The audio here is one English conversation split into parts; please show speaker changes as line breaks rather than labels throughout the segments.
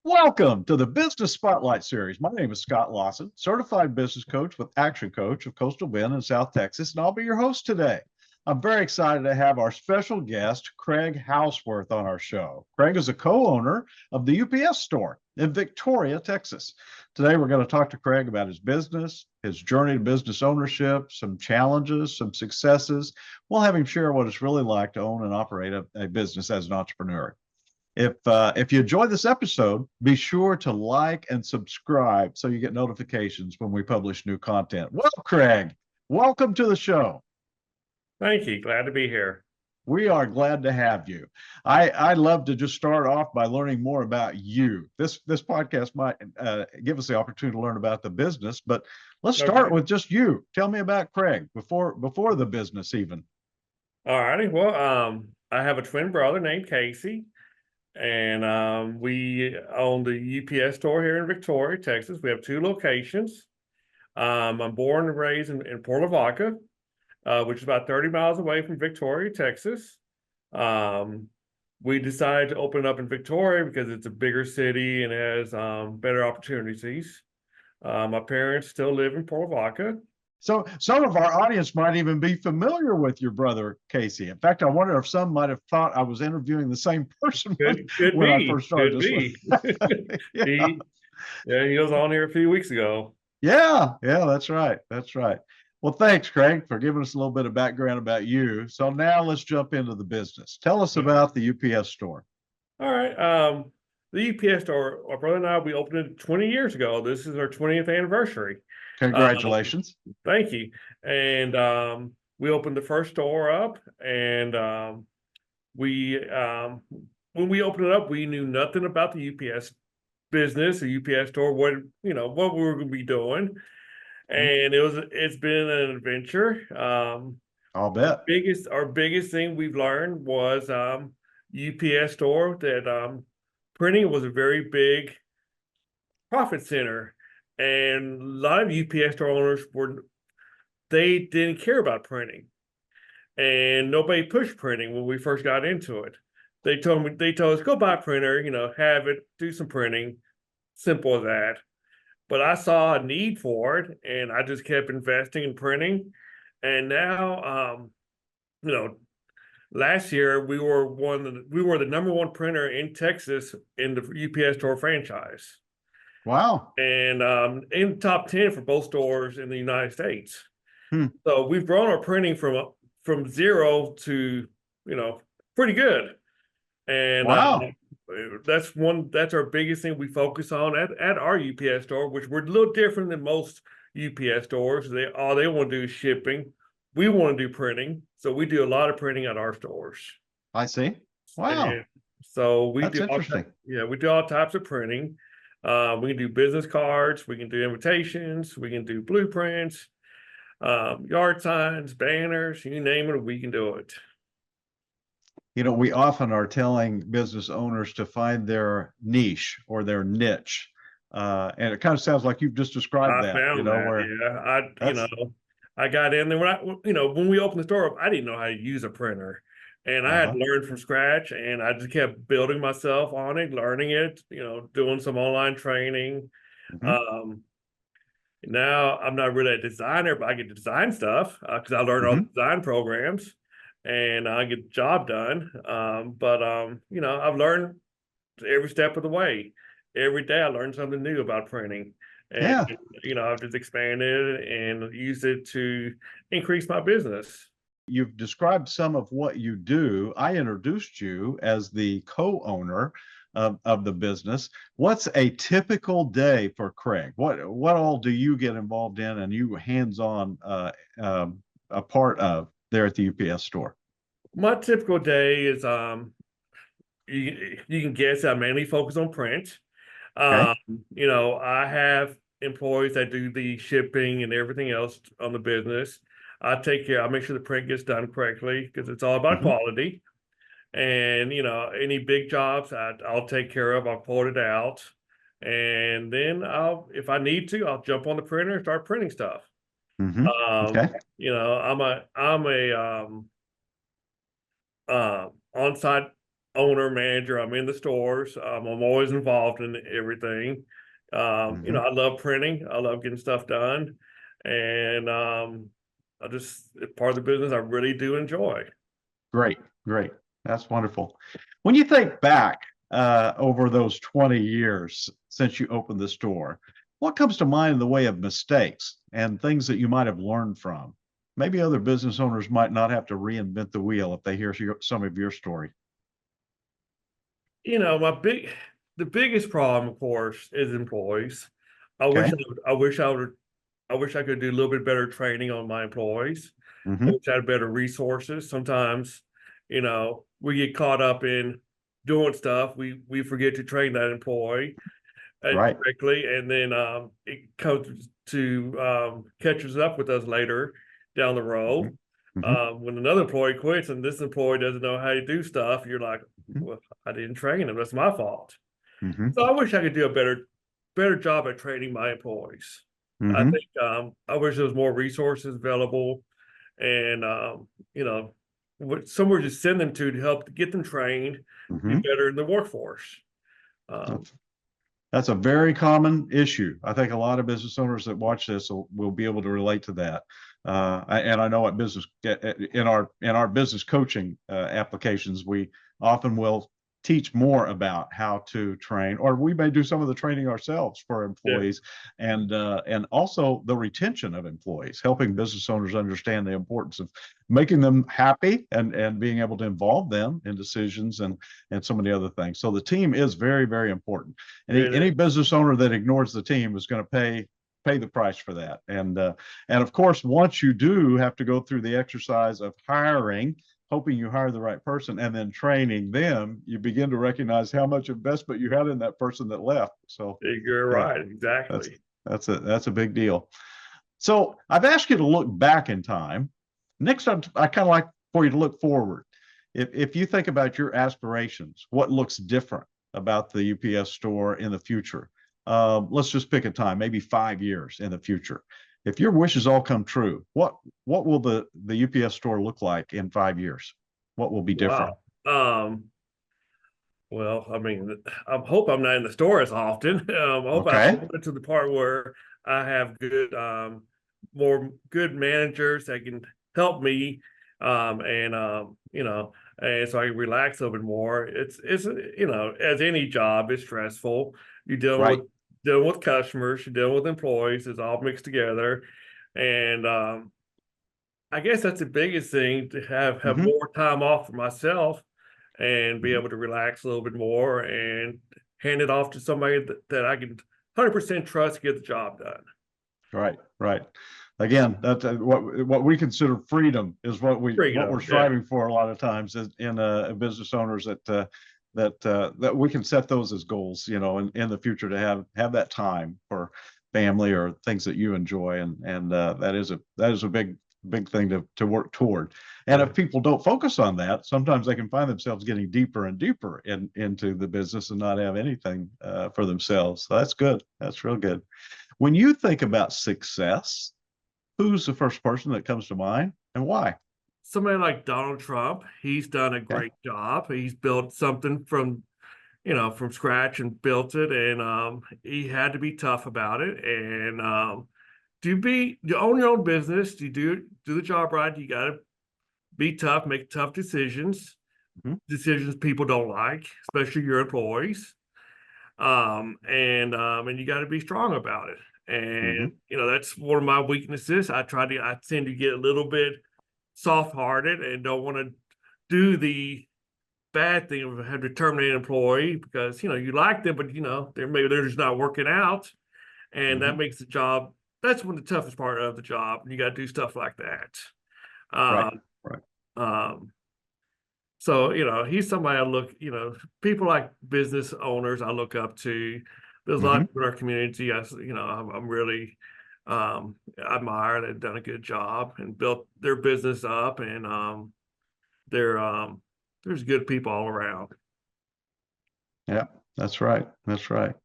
Welcome to the Business Spotlight Series. My name is Scott Lawson, certified business coach with Action Coach of Coastal Bend in South Texas, and I'll be your host today. I'm very excited to have our special guest, Craig Housworth, on our show. Craig is a co-owner of the UPS store in Victoria, Texas. Today, we're going to talk to Craig about his business, his journey to business ownership, some challenges, some successes. We'll have him share what it's really like to own and operate a business as an entrepreneur. If you enjoy this episode, be sure to like and subscribe so you get notifications when we publish new content. Well, Craig, welcome to the show.
Thank you. Glad to be here.
We are glad to have you. I love to just start off by learning more about you. This podcast might give us the opportunity to learn about the business, but let's start with just you. Tell me about Craig before the business even.
All righty. Well, I have a twin brother named Casey, and we own the UPS store here in Victoria, Texas. We have two locations. I'm born and raised in Port Lavaca, which is about 30 miles away from Victoria, Texas. We decided to open it up in Victoria because it's a bigger city and has better opportunities. My parents still live in Port Lavaca.
So some of our audience might even be familiar with your brother, Casey. In fact, I wonder if some might have thought I was interviewing the same person when I first started this one.
He was on here a few weeks ago.
Yeah, that's right. That's right. Well, thanks, Craig, for giving us a little bit of background about you. So now let's jump into the business. Tell us about the UPS store.
All right. The UPS store, my brother and I, we opened it 20 years ago. This is our 20th anniversary.
Congratulations.
Thank you. And we opened the first store up, and we when we opened it up, we knew nothing about the UPS business, the UPS store, what we were going to be doing. And it's been an adventure.
I'll bet.
Our biggest thing we've learned was UPS store that printing was a very big profit center. And a lot of UPS store owners they didn't care about printing, and nobody pushed printing when we first got into it. They told us, go buy a printer, have it, do some printing, simple as that. But I saw a need for it, and I just kept investing in printing. And now, last year we were the number one printer in Texas in the UPS store franchise.
Wow.
And in the top 10 for both stores in the United States. So we've grown our printing from zero to, pretty good. And
wow.
That's our biggest thing we focus on at our UPS store, which we're a little different than most UPS stores. All they want to do is shipping. We want to do printing. So we do a lot of printing at our stores.
I see. Wow.
And so
That's interesting.
We do all types of printing. We can do business cards, we can do invitations, we can do blueprints, yard signs, banners, you name it, we can do it.
We often are telling business owners to find their niche or their niche. And it kind of sounds like you've just described that.
I got in there when we opened the store up, I didn't know how to use a printer. And I had learned from scratch, and I just kept building myself on it, learning it, doing some online training. Now I'm not really a designer, but I get to design stuff because I learned all the design programs, and I get the job done. I've learned every step of the way. Every day I learn something new about printing. And, I've just expanded and used it to increase my business.
You've described some of what you do. I introduced you as the co-owner of the business. What's a typical day for Craig? What all do you get involved in and you hands-on a part of there at the UPS store?
My typical day is you can guess I mainly focus on print. I have employees that do the shipping and everything else on the business. I make sure the print gets done correctly because it's all about quality. And, any big jobs I'll take care of, I'll quote it out. And then if I need to, I'll jump on the printer and start printing stuff.
Okay.
I'm a on-site owner, manager. I'm in the stores. I'm always involved in everything. I love printing. I love getting stuff done, and it's part of the business I really do enjoy.
Great, great. That's wonderful. When you think back over those 20 years since you opened the store, what comes to mind in the way of mistakes and things that you might have learned from? Maybe other business owners might not have to reinvent the wheel if they hear some of your story.
You know, the biggest problem, of course, is employees. I wish,
Okay.
I, would- I wish I would, I wish I could do a little bit better training on my employees. I
Hmm.
wish I had better resources. Sometimes, we get caught up in doing stuff. We forget to train that employee
Right.
correctly, and then it comes to catches up with us later down the road.
Hmm.
When another employee quits and this employee doesn't know how to do stuff, you're like,
Hmm.
well, I didn't train him. That's my fault.
Hmm.
So I wish I could do a better job at training my employees. I
Hmm.
think I wish there was more resources available, and somewhere to send them to help get them trained, be
Hmm.
better in the workforce. Um,
That's a very common issue. I think a lot of business owners that watch this will be able to relate to that. And I know at business in our business coaching applications, we often will teach more about how to train, or we may do some of the training ourselves for
yeah,
employees, and also the retention of employees, helping business owners understand the importance of making them happy and being able to involve them in decisions and so many other things. So the team is very, very important. Any
it
business owner that ignores the team is going to pay the price for that. And of course, once you do have to go through the exercise of hiring, hoping you hire the right person, and then training them, you begin to recognize how much investment you had in that person that left. So
you're
yeah,
right,
that's
exactly.
that's a big deal. So I've asked you to look back in time. Next time, I kind of like for you to look forward. If you think about your aspirations, what looks different about the UPS store in the future? Let's just pick a time, maybe 5 years in the future. If your wishes all come true, what will the UPS store look like in 5 years? What will be different?
Wow. Well, I mean, I hope I'm not in the store as often. I hope I
Okay.
get to the part where I have more good managers that can help me, and so I can relax a little bit more. It's as any job, it's stressful. You're
Right.
dealing with customers, you're dealing with employees. It's all mixed together, and I guess that's the biggest thing to have
Hmm.
more time off for myself and be
Hmm.
able to relax a little bit more and hand it off to somebody that I can 100% trust to get the job done.
Right. Right. Again, that's what we consider freedom is what we're
Freedom, yeah,
striving for a lot of times in business owners that we can set those as goals, in the future to have that time for family or things that you enjoy, and that is a big thing to work toward. And
yeah.
if people don't focus on that, sometimes they can find themselves getting deeper and deeper into the business and not have anything for themselves. So that's good. That's real good. When you think about success, who's the first person that comes to mind and why?
Somebody like Donald Trump, he's done a
Okay.
great job. He's built something from scratch and built it, and he had to be tough about it. And you own your own business, you do the job right. You got to be tough, make tough decisions,
Mhm.
decisions people don't like, especially your employees. And you got to be strong about it. And
Mhm.
that's one of my weaknesses. I tend to get a little bit soft-hearted and don't want to do the bad thing of having to terminate an employee because you like them, but they're just not working out, and that
Mhm.
makes the job. That's one of the toughest part of the job. And you got to do stuff like that.
Right.
Um,
Right.
um, So, he's somebody people like business owners I look up to. There's a lot of
Mhm.
people in our community I'm really admire. They've done a good job and built their business up, and they're there's good people all around.
Yeah, that's right. That's right.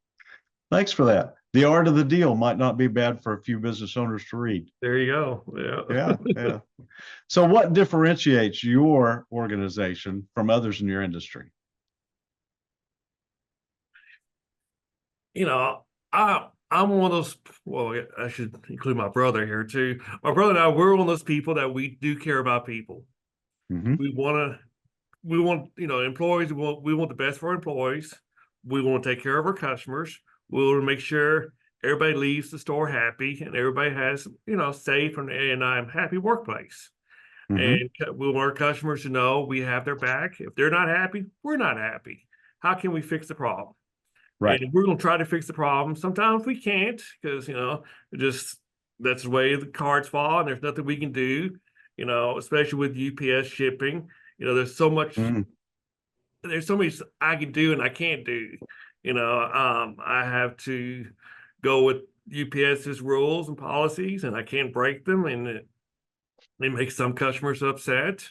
Thanks for that. The Art of the Deal might not be bad for a few business owners to read.
There you go.
Yeah,
Yeah.
yeah. So what differentiates your organization from others in your industry?
you know, I'm one of those. Well, I should include my brother here too. My brother and I, we're one of those people that we do care about people.
Hmm.
We want to, we want, employees. We want the best for our employees. We want to take care of our customers. We want to make sure everybody leaves the store happy and everybody has, safe and I'm happy workplace.
Hmm.
And we want our customers to know we have their back. If they're not happy, we're not happy. How can we fix the problem?
Right.
And we're going to try to fix the problem. Sometimes we can't because, just that's the way the cards fall and there's nothing we can do, especially with UPS shipping. There's so much,
Mm.
there's so much I can do and I can't do. I have to go with UPS's rules and policies and I can't break them. And it makes some customers upset.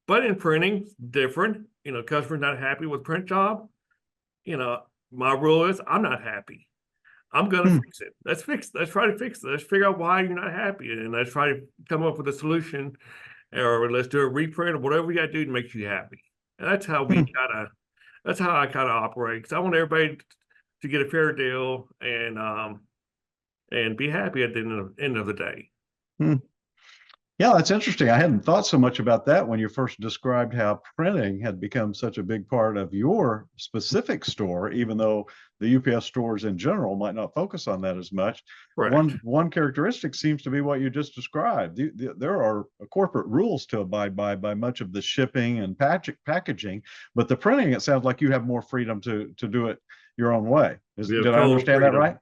But in printing, different. Customers not happy with print job. You know, my rule is I'm not happy. I'm gonna
Hmm.
fix it. Let's fix. Let's try to fix it. Let's figure out why you're not happy, and let's try to come up with a solution, or let's do a reprint or whatever we got to do to make you happy. And that's how
Hmm.
we kind of. That's how I kind of operate because I want everybody to get a fair deal and be happy at the end of the day.
Hmm. Yeah, that's interesting. I hadn't thought so much about that when you first described how printing had become such a big part of your specific store, even though the UPS stores in general might not focus on that as much.
Correct.
One characteristic seems to be what you just described. There are corporate rules to abide by much of the shipping and packaging, but the printing, it sounds like you have more freedom to do it your own way.
We have
Did I
total
understand that
freedom.
right?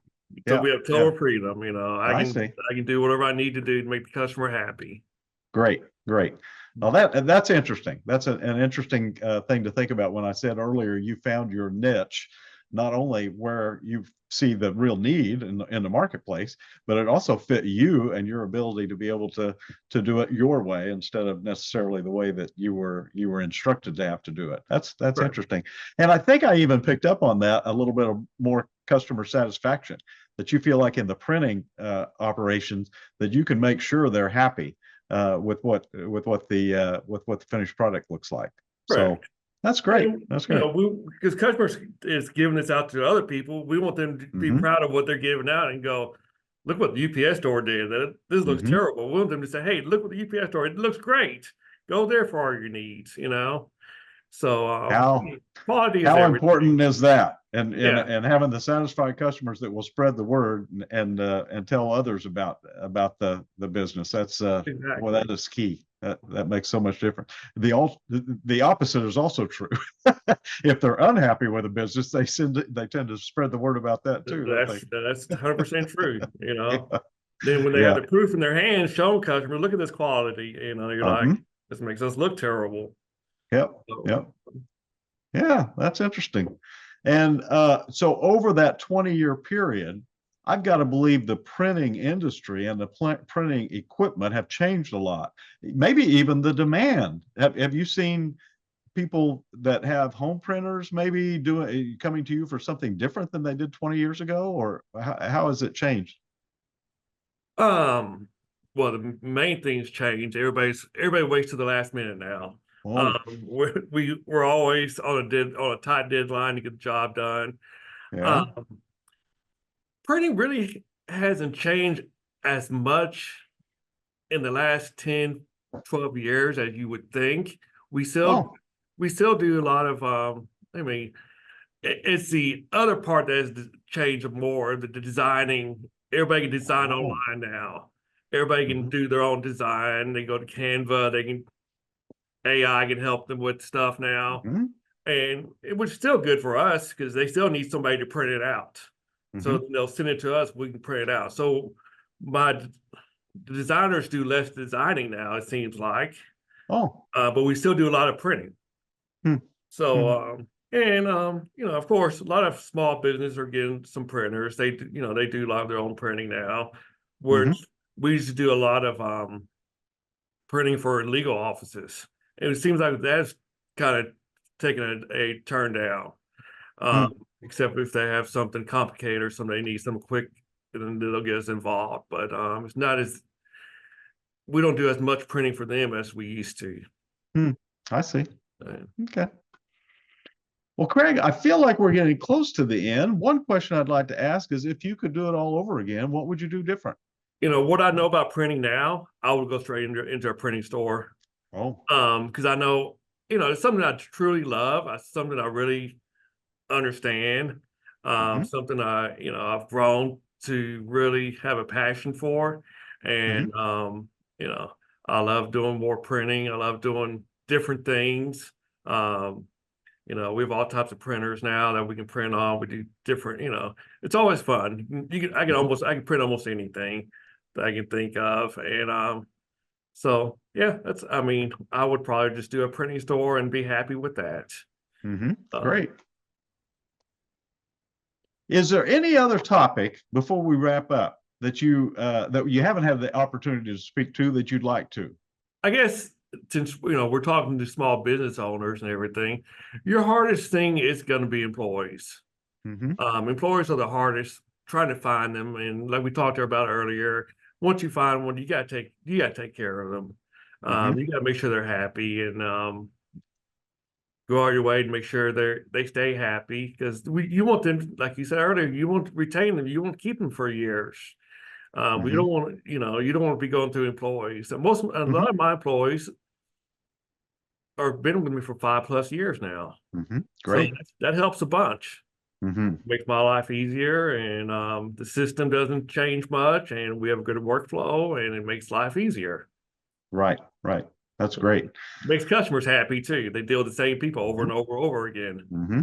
So
Yeah,
we have
yeah.
total freedom. I
I
can
see.
I can do whatever I need to do to make the customer happy.
Great, great. Well, that's interesting. That's an interesting thing to think about. When I said earlier, you found your niche, not only where you see the real need in the marketplace, but it also fit you and your ability to be able to do it your way instead of necessarily the way that you were instructed to have to do it. That's
Right.
interesting. And I think I even picked up on that a little bit of more customer satisfaction that you feel like in the printing operations that you can make sure they're happy with what the finished product looks like. So
Correct.
that's great.
And
That's great.
we because customers is giving this out to other people, we want them to be
Hmm.
proud of what they're giving out and go, look what the UPS store did. This looks
Hmm.
terrible. We want them to say, hey, look what the UPS store. It looks great. Go there for all your needs. So
How
quality is
how
everything.
important is that? And
Yeah,
and having the satisfied customers that will spread the word and tell others about the business. That's well,
exactly.
that is key. That makes so much difference. The opposite is also true. If they're unhappy with a business, they tend to spread the word about that too, don't they?
That's 100% true.
Yeah.
Then when they have
Yeah.
the proof in their hands, showing customers, look at this quality. You're like,
Uh-huh.
this makes us look terrible.
Yep.
So,
Yep. Yeah, that's interesting. And so over that 20-year period, I've got to believe the printing industry and the printing equipment have changed a lot. Maybe even the demand. Have you seen people that have home printers maybe coming to you for something different than they did 20 years ago, or how has it changed?
um, well, the main things change. Everybody waits to the last minute now.
Oh,
We're always on a tight deadline to get the job done.
yeah.
Um, Printing really hasn't changed as much in the last 10, 12 years as you would think. We still
Oh.
we still do a lot of I mean, it's the other part that has changed more, the designing. Everybody can design
Oh.
online now. Everybody can
Hmm.
do their own design. They go to Canva, they can AI can help them with stuff now.
Hmm.
And it was still good for us because they still need somebody to print it out.
Hmm.
So they'll send it to us, we can print it out. So my the designers do less designing now, it seems like,
Oh.
but we still do a lot of printing.
Hmm. Hmm.
So, of course, a lot of small business are getting some printers. They do a lot of their own printing now. Where
Hmm.
we used to do a lot of printing for legal offices. And it seems like that's kind of taking a turn down. Um,
Hmm.
except if they have something complicated or something they need some quick, then they'll get us involved. But it's not as we don't do as much printing for them as we used to.
Hmm. I see.
Uh,
Okay. Well, Craig, I feel like we're getting close to the end. One question I'd like to ask is if you could do it all over again, what would you do different?
What I know about printing now, I would go straight into a printing store.
Oh,
Because I know, it's something I truly love. It's something I really understand.
hmm
Something I've grown to really have a passion for.
hmm
And you know, I love doing more printing. I love doing different things. Um, we have all types of printers now that we can print on. We do different, it's always fun. I can print almost anything that I can think of. And so yeah, I would probably just do a printing store and be happy with that. Um,
Great. Is there any other topic before we wrap up that you haven't had the opportunity to speak to that you'd like to?
I guess since we're talking to small business owners and everything, your hardest thing is going to be employees.
hmm
Employees are the hardest. Trying to find them, and like we talked about earlier, once you find one, you gotta take care of them.
hmm
You gotta make sure they're happy and go all your way to make sure they stay happy because you want them, like you said earlier, you want to retain them, you want to keep them for years. You
hmm
don't want to, you don't want to be going through employees. And a
hmm
lot of my employees are been with me for 5+ years now, so
Great.
that helps a bunch.
hmm
Makes my life easier, and the system doesn't change much, and we have a good workflow, and it makes life easier.
Right, right. That's great.
Makes customers happy too. They deal with the same people over and over again.
hmm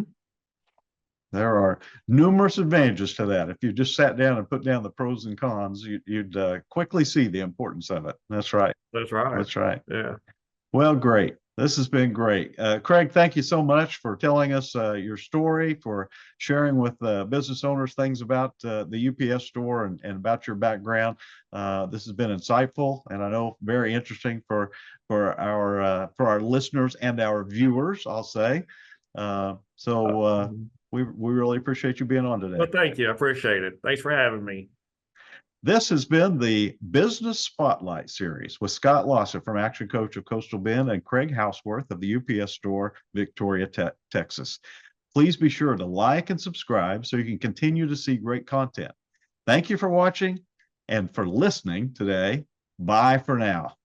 There are numerous advantages to that. If you just sat down and put down the pros and cons, you'd quickly see the importance of it. That's right.
That's right.
That's right.
Yeah.
Well, great. This has been great. Craig, thank you so much for telling us your story, for sharing with business owners things about the UPS store and about your background. This has been insightful and I know very interesting for our listeners and our viewers, I'll say. We really appreciate you being on
Well,
today.
thank you. I appreciate it. Thanks for having me.
This has been the Business Spotlight Series with Scott Lawson from Action Coach of Coastal Bend and Craig Housworth of the UPS Store, Victoria, Texas. Please be sure to like and subscribe so you can continue to see great content. Thank you for watching and for listening today. Bye for now.